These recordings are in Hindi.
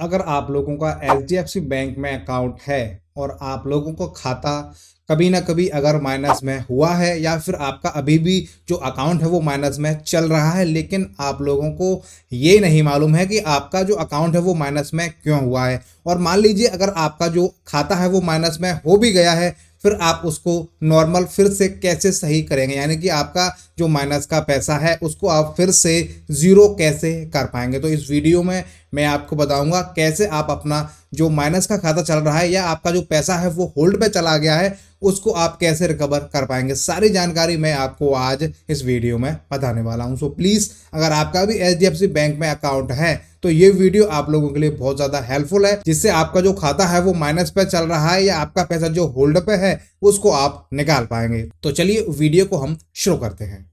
अगर आप लोगों का एचडीएफसी बैंक में अकाउंट है और आप लोगों को खाता कभी ना कभी अगर माइनस में हुआ है या फिर आपका अभी भी जो अकाउंट है वो माइनस में चल रहा है, लेकिन आप लोगों को ये नहीं मालूम है कि आपका जो अकाउंट है वो माइनस में क्यों हुआ है। और मान लीजिए अगर आपका जो खाता है वो माइनस में हो भी गया है, फिर आप उसको नॉर्मल फिर से कैसे सही करेंगे, यानी कि आपका जो माइनस का पैसा है उसको आप फिर से ज़ीरो कैसे कर पाएंगे। तो इस वीडियो में मैं आपको बताऊंगा कैसे आप अपना जो माइनस का खाता चल रहा है या आपका जो पैसा है वो होल्ड पे चला गया है उसको आप कैसे रिकवर कर पाएंगे। सारी जानकारी मैं आपको आज इस वीडियो में बताने वाला हूं। सो प्लीज़ अगर आपका भी एचडीएफसी बैंक में अकाउंट है तो ये वीडियो आप लोगों के लिए बहुत ज़्यादा हेल्पफुल है, जिससे आपका जो खाता है वो माइनस पे चल रहा है या आपका पैसा जो होल्ड पे है उसको आप निकाल पाएंगे। तो चलिए वीडियो को हम शुरू करते हैं।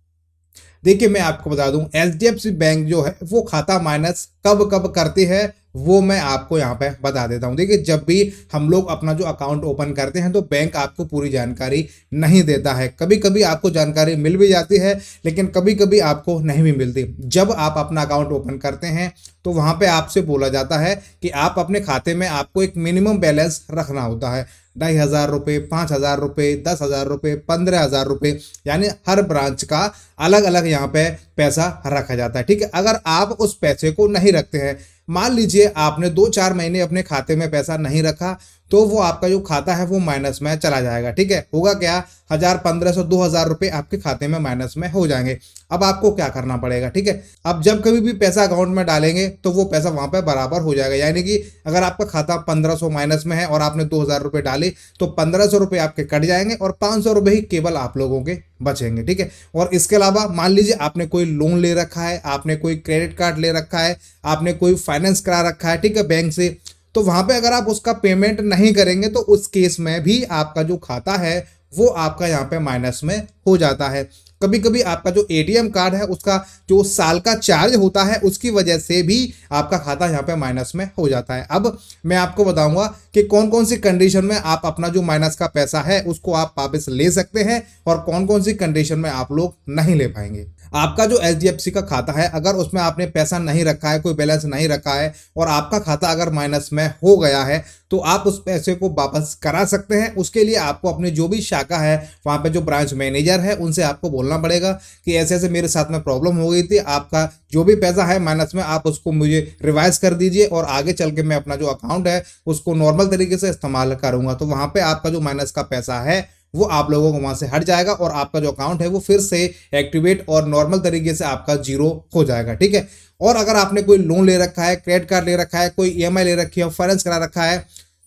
देखिए मैं आपको बता दूं एचडीएफसी बैंक जो है वो खाता माइनस कब कब करती है वो मैं आपको यहाँ पे बता देता हूँ। देखिए जब भी हम लोग अपना जो अकाउंट ओपन करते हैं तो बैंक आपको पूरी जानकारी नहीं देता है। कभी कभी आपको जानकारी मिल भी जाती है लेकिन कभी कभी आपको नहीं भी मिलती। जब आप अपना अकाउंट ओपन करते हैं तो वहाँ पे आपसे बोला जाता है कि आप अपने खाते में आपको एक मिनिमम बैलेंस रखना होता है। 2,500 रुपये, 5,000 रुपये, 10,000 रुपये, 15,000 रुपये, यानी हर ब्रांच का अलग अलग यहाँ पे पैसा रखा जाता है। ठीक है, अगर आप उस पैसे को नहीं रखते हैं, मान लीजिए आपने 2-4 महीने अपने खाते में पैसा नहीं रखा, तो वो आपका जो खाता है वो माइनस में चला जाएगा। ठीक है, होगा क्या, 1,000, 1,500, 2,000 रुपये आपके खाते में माइनस में हो जाएंगे। अब आपको क्या करना पड़ेगा, ठीक है, अब जब कभी भी पैसा अकाउंट में डालेंगे तो वो पैसा वहां पे बराबर हो जाएगा। यानी कि अगर आपका खाता 1,500 माइनस में है और आपने 2,000 रुपये डाले तो 1,500 रुपये आपके कट जाएंगे और 500 रुपये ही केवल आप लोगों के बचेंगे। ठीक है, और इसके अलावा मान लीजिए आपने कोई लोन ले रखा है, आपने कोई क्रेडिट कार्ड ले रखा है, आपने कोई फाइनेंस करा रखा है, ठीक है, बैंक से, तो वहां पे अगर आप उसका पेमेंट नहीं करेंगे तो उस केस में भी आपका जो खाता है वो आपका यहाँ पे माइनस में हो जाता है। कभी कभी आपका जो एटीएम कार्ड है उसका जो साल का चार्ज होता है उसकी वजह से भी आपका खाता यहाँ पे माइनस में हो जाता है। अब मैं आपको बताऊंगा कि कौन कौन सी कंडीशन में आप अपना जो माइनस का पैसा है उसको आप वापस ले सकते हैं और कौन कौन सी कंडीशन में आप लोग नहीं ले पाएंगे। आपका जो एचडीएफसी का खाता है अगर उसमें आपने पैसा नहीं रखा है, कोई बैलेंस नहीं रखा है और आपका खाता अगर माइनस में हो गया है तो आप उस पैसे को वापस करा सकते हैं। उसके लिए आपको अपनी जो भी शाखा है वहाँ पे जो ब्रांच मैनेजर है उनसे आपको बोलना पड़ेगा कि ऐसे ऐसे मेरे साथ में प्रॉब्लम हो गई थी, आपका जो भी पैसा है माइनस में आप उसको मुझे रिवाइज कर दीजिए और आगे चल के मैं अपना जो अकाउंट है उसको नॉर्मल तरीके से इस्तेमाल करूंगा। तो वहाँ पे आपका जो माइनस का पैसा है वो आप लोगों को वहां से हट जाएगा और आपका जो अकाउंट है वो फिर से एक्टिवेट और नॉर्मल तरीके से आपका जीरो हो जाएगा। ठीक है, और अगर आपने कोई लोन ले रखा है, क्रेडिट कार्ड ले रखा है, कोई ईएमआई ले रखी है, फाइनेंस करा रखा है,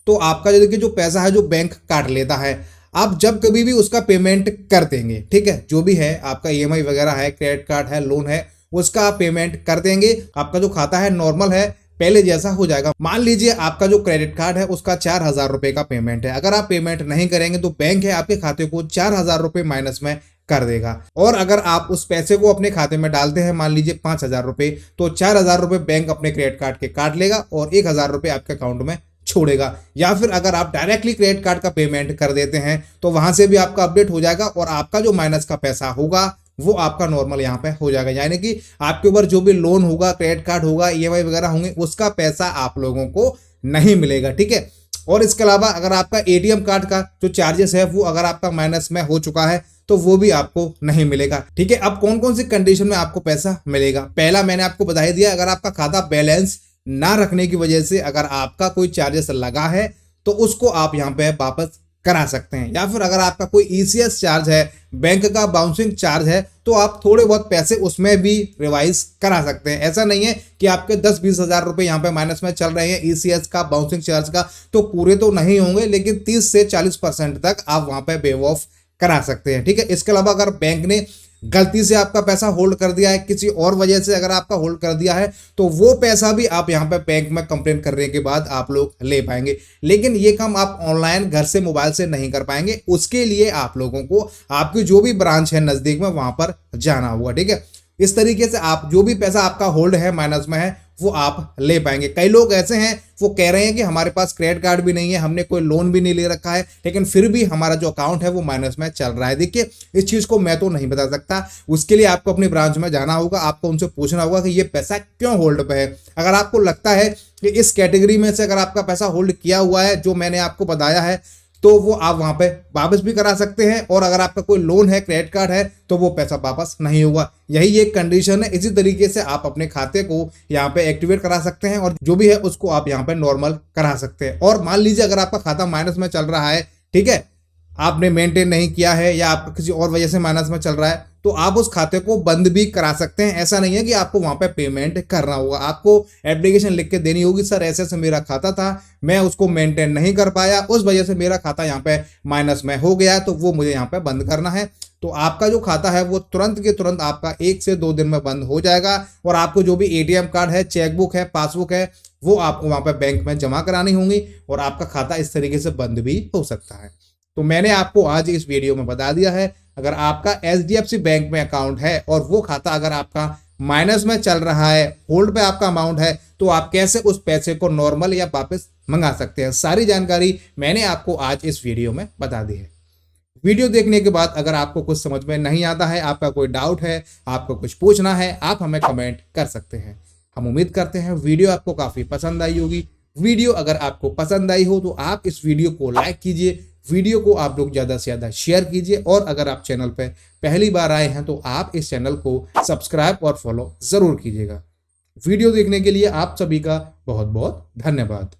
तो आपका जो देखिए जो पैसा है जो बैंक काट लेता है, आप जब कभी भी उसका पेमेंट कर देंगे, ठीक है, जो भी है आपका ईएमआई वगैरह है, क्रेडिट कार्ड है, लोन है, उसका आप पेमेंट कर देंगे, आपका जो खाता है नॉर्मल है पहले जैसा हो जाएगा। मान लीजिए आपका जो क्रेडिट कार्ड है उसका 4,000 रुपए का पेमेंट है, अगर आप पेमेंट नहीं करेंगे तो बैंक है आपके खाते को 4,000 रुपए माइनस में कर देगा। और अगर आप उस पैसे को अपने खाते में डालते हैं मान लीजिए 5,000 रुपए, तो 4,000 रुपए बैंक अपने क्रेडिट कार्ड के काट लेगा और 1,000 रुपए आपके अकाउंट में छोड़ेगा। या फिर अगर आप डायरेक्टली क्रेडिट कार्ड का पेमेंट कर देते हैं तो वहां से भी आपका अपडेट हो जाएगा और आपका जो माइनस का पैसा होगा वो आपका नॉर्मल यहाँ पे हो जाएगा। यानी कि आपके ऊपर जो भी लोन होगा, क्रेडिट कार्ड होगा, ईएमआई वगैरह होंगे, उसका पैसा आप लोगों को नहीं मिलेगा। ठीक है, और इसके अलावा अगर आपका एटीएम कार्ड का जो चार्जेस है वो अगर आपका माइनस में हो चुका है तो वो भी आपको नहीं मिलेगा। ठीक है, अब कौन कौन सी कंडीशन में आपको पैसा मिलेगा, पहला मैंने आपको बता ही दिया, अगर आपका खाता बैलेंस ना रखने की वजह से अगर आपका कोई चार्जेस लगा है तो उसको आप यहाँ पे वापस करा सकते हैं। या फिर अगर आपका कोई ईसीएस चार्ज है, बैंक का बाउंसिंग चार्ज है, तो आप थोड़े बहुत पैसे उसमें भी रिवाइज करा सकते हैं। ऐसा नहीं है कि आपके 10-20 हज़ार रुपए यहाँ पे माइनस में चल रहे हैं ईसीएस का, बाउंसिंग चार्ज का, तो पूरे तो नहीं होंगे लेकिन 30 से 40% तक आप वहां पे वेव ऑफ करा सकते हैं। ठीक है, इसके अलावा अगर बैंक ने गलती से आपका पैसा होल्ड कर दिया है, किसी और वजह से अगर आपका होल्ड कर दिया है तो वो पैसा भी आप यहाँ पे बैंक में कंप्लेन करने के बाद आप लोग ले पाएंगे। लेकिन ये काम आप ऑनलाइन घर से मोबाइल से नहीं कर पाएंगे, उसके लिए आप लोगों को आपकी जो भी ब्रांच है नजदीक में वहां पर जाना होगा। ठीक है, इस तरीके से आप जो भी पैसा आपका होल्ड है माइनस में है वो आप ले पाएंगे। कई लोग ऐसे हैं वो कह रहे हैं कि हमारे पास क्रेडिट कार्ड भी नहीं है, हमने कोई लोन भी नहीं ले रखा है, लेकिन फिर भी हमारा जो अकाउंट है वो माइनस में चल रहा है। देखिए इस चीज़ को मैं तो नहीं बता सकता, उसके लिए आपको अपनी ब्रांच में जाना होगा, आपको उनसे पूछना होगा कि ये पैसा क्यों होल्ड पे है। अगर आपको लगता है कि इस कैटेगरी में से अगर आपका पैसा होल्ड किया हुआ है जो मैंने आपको बताया है, तो वो आप वहां पे वापस भी करा सकते हैं। और अगर आपका कोई लोन है, क्रेडिट कार्ड है, तो वो पैसा वापस नहीं होगा। यही एक कंडीशन है। इसी तरीके से आप अपने खाते को यहाँ पे एक्टिवेट करा सकते हैं और जो भी है उसको आप यहाँ पे नॉर्मल करा सकते हैं। और मान लीजिए अगर आपका खाता माइनस में चल रहा है, ठीक है, आपने मेंटेन नहीं किया है या आपका किसी और वजह से माइनस में चल रहा है, तो आप उस खाते को बंद भी करा सकते हैं। ऐसा नहीं है कि आपको वहां पे पेमेंट करना होगा, आपको एप्लीकेशन लिख के देनी होगी, सर ऐसे ऐसे मेरा खाता था, मैं उसको मेंटेन नहीं कर पाया, उस वजह से मेरा खाता यहाँ पे माइनस में हो गया है, तो वो मुझे यहाँ पे बंद करना है। तो आपका जो खाता है वो तुरंत के तुरंत आपका 1 से 2 दिन में बंद हो जाएगा। और आपको जो भी एटीएम कार्ड है, चेकबुक है, पासबुक है, वो आपको वहां पर बैंक में जमा करानी होंगी और आपका खाता इस तरीके से बंद भी हो सकता है। तो मैंने आपको आज इस वीडियो में बता दिया है, अगर आपका एचडीएफसी बैंक में अकाउंट है और वो खाता अगर आपका माइनस में चल रहा है, होल्ड पे आपका अमाउंट है, तो आप कैसे उस पैसे को नॉर्मल या वापस मंगा सकते हैं। सारी जानकारी मैंने आपको आज इस वीडियो में बता दी है। वीडियो देखने के बाद अगर आपको कुछ समझ में नहीं आता है, आपका कोई डाउट है, आपको कुछ पूछना है, आप हमें कमेंट कर सकते हैं। हम उम्मीद करते हैं वीडियो आपको काफ़ी पसंद आई होगी। वीडियो अगर आपको पसंद आई हो तो आप इस वीडियो को लाइक कीजिए, वीडियो को आप लोग ज़्यादा से ज़्यादा शेयर कीजिए। और अगर आप चैनल पर पहली बार आए हैं तो आप इस चैनल को सब्सक्राइब और फॉलो ज़रूर कीजिएगा। वीडियो देखने के लिए आप सभी का बहुत बहुत धन्यवाद।